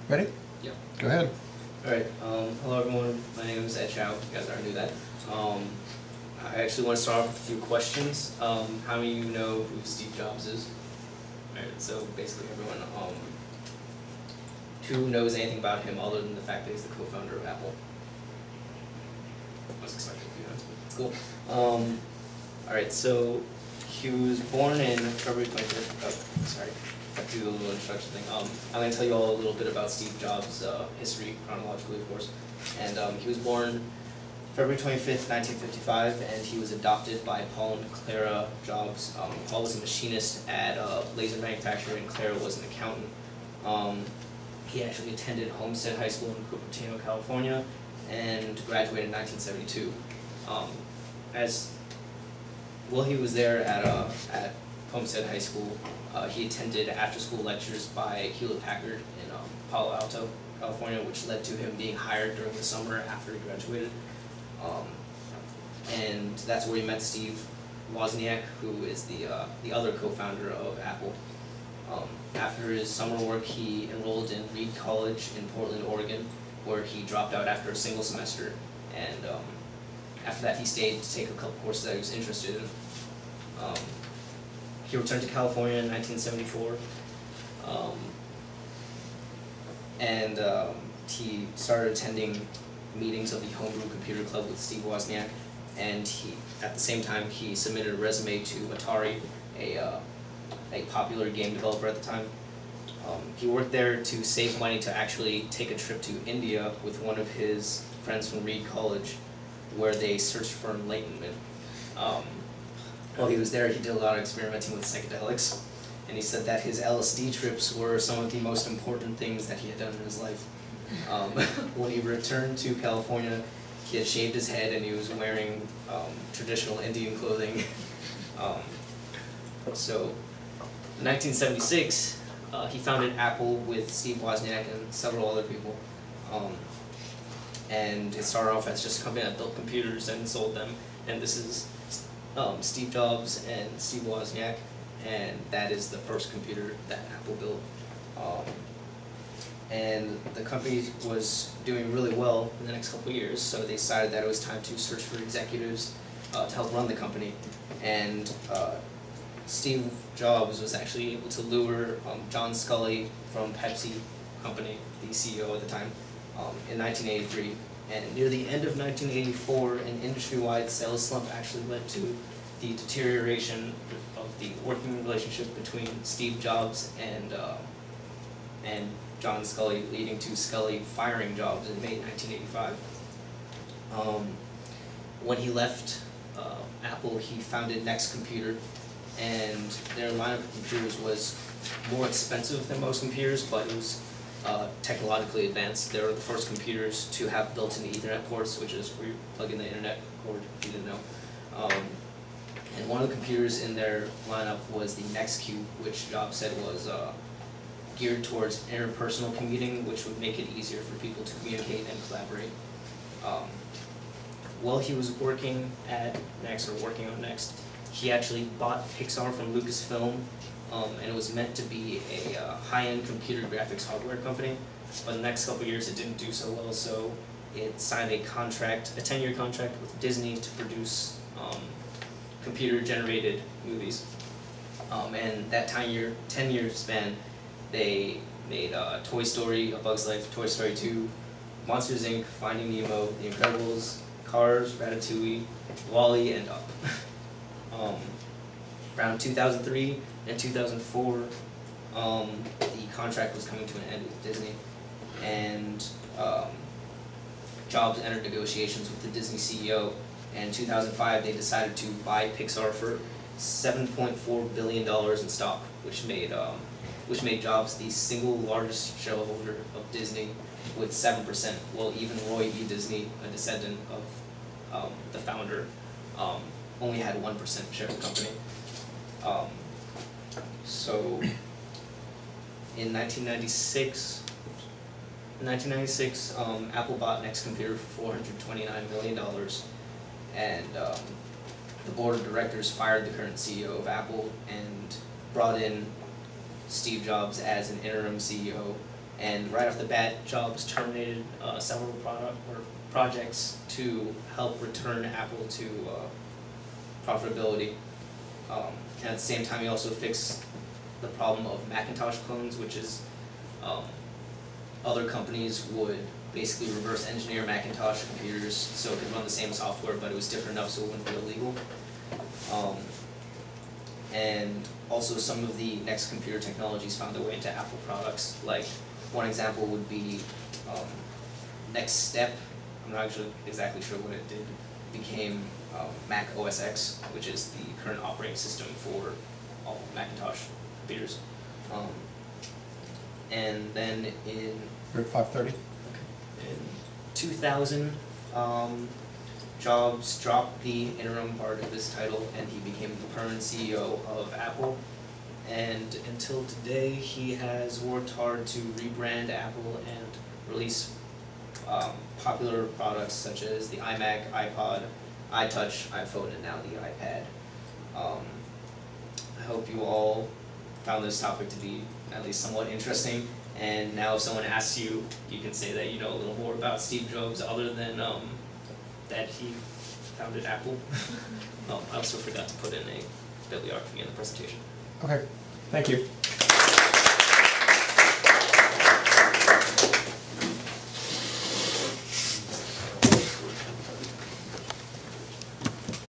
Ready? Yep. Go ahead. Alright, hello everyone, my name is Ed Chow, you guys already knew that. I actually want to start off with a few questions. How many of you know who Steve Jobs is? Alright, so basically everyone, who knows anything about him other than the fact that he's the co-founder of Apple? I was expecting a few hands, but cool. Alright, so he was born in February 25th, oh, sorry. I have to do a little introduction thing. I'm going to tell you all a little bit about Steve Jobs' history, chronologically of course. And he was born February 25th, 1955, and he was adopted by Paul and Clara Jobs. Paul was a machinist at a laser manufacturer, and Clara was an accountant. He actually attended Homestead High School in Cupertino, California, and graduated in 1972. While he was there at Homestead High School, he attended after-school lectures by Hewlett-Packard in Palo Alto, California, which led to him being hired during the summer after he graduated. And that's where he met Steve Wozniak, who is the other co-founder of Apple. After his summer work, he enrolled in Reed College in Portland, Oregon, where he dropped out after a single semester. And after that, he stayed to take a couple courses that he was interested in. He returned to California in 1974, and he started attending meetings of the Homebrew Computer Club with Steve Wozniak, and at the same time he submitted a resume to Atari, a popular game developer at the time. He worked there to save money to actually take a trip to India with one of his friends from Reed College, where they searched for enlightenment. While he was there, he did a lot of experimenting with psychedelics, and he said that his LSD trips were some of the most important things that he had done in his life. When he returned to California, he had shaved his head and he was wearing traditional Indian clothing. So, in 1976, he founded Apple with Steve Wozniak and several other people. And it started off as just a company that built computers and sold them, and this is Steve Jobs and Steve Wozniak, and that is the first computer that Apple built. And the company was doing really well in the next couple of years, so they decided that it was time to search for executives to help run the company. And Steve Jobs was actually able to lure John Scully from Pepsi Company, the CEO at the time, in 1983. And near the end of 1984, an industry-wide sales slump actually led to the deterioration of the working relationship between Steve Jobs and John Scully, leading to Scully firing Jobs in May 1985. When he left Apple, he founded Next Computer, and their line of computers was more expensive than most computers, but it was technologically advanced. They were the first computers to have built-in Ethernet ports, which is where you plug in the internet cord, if you didn't know. And one of the computers in their lineup was the NextCube, which Jobs said was geared towards interpersonal commuting, which would make it easier for people to communicate and collaborate. While he was working at Next, or working on Next, he actually bought Pixar from Lucasfilm, and it was meant to be a high-end computer graphics hardware company, but in the next couple of years it didn't do so well, so it signed a 10-year contract with Disney to produce computer-generated movies. And that 10-year span, they made Toy Story, A Bug's Life, Toy Story 2, Monsters Inc., Finding Nemo, The Incredibles, Cars, Ratatouille, WALL-E, and Up. Around 2003 and 2004, the contract was coming to an end with Disney, and Jobs entered negotiations with the Disney CEO, and in 2005 they decided to buy Pixar for $7.4 billion in stock, which made Jobs the single largest shareholder of Disney with 7%, while even Roy E. Disney, a descendant of the founder, only had 1% share of the company. So in 1996, Apple bought Next Computer for $429 million, and the board of directors fired the current CEO of Apple and brought in Steve Jobs as an interim CEO, and right off the bat, Jobs terminated several projects to help return Apple to profitability. And at the same time, he also fixed the problem of Macintosh clones, which is other companies would basically reverse engineer Macintosh computers so it could run the same software, but it was different enough so it wouldn't be illegal. And also some of the next computer technologies found their way into Apple products. Like one example would be Next Step. I'm not actually exactly sure what it did. It became Mac OS X, which is the current operating system for all Macintosh computers. And then in 5:30. in 2000, Jobs dropped the interim part of this title and he became the permanent CEO of Apple. And until today, he has worked hard to rebrand Apple and release popular products such as the iMac, iPod, iTouch, iPhone, and now the iPad. I hope you all found this topic to be at least somewhat interesting. And now if someone asks you, you can say that you know a little more about Steve Jobs other than that he founded Apple. I also forgot to put in a bibliography in the presentation. Okay, thank you.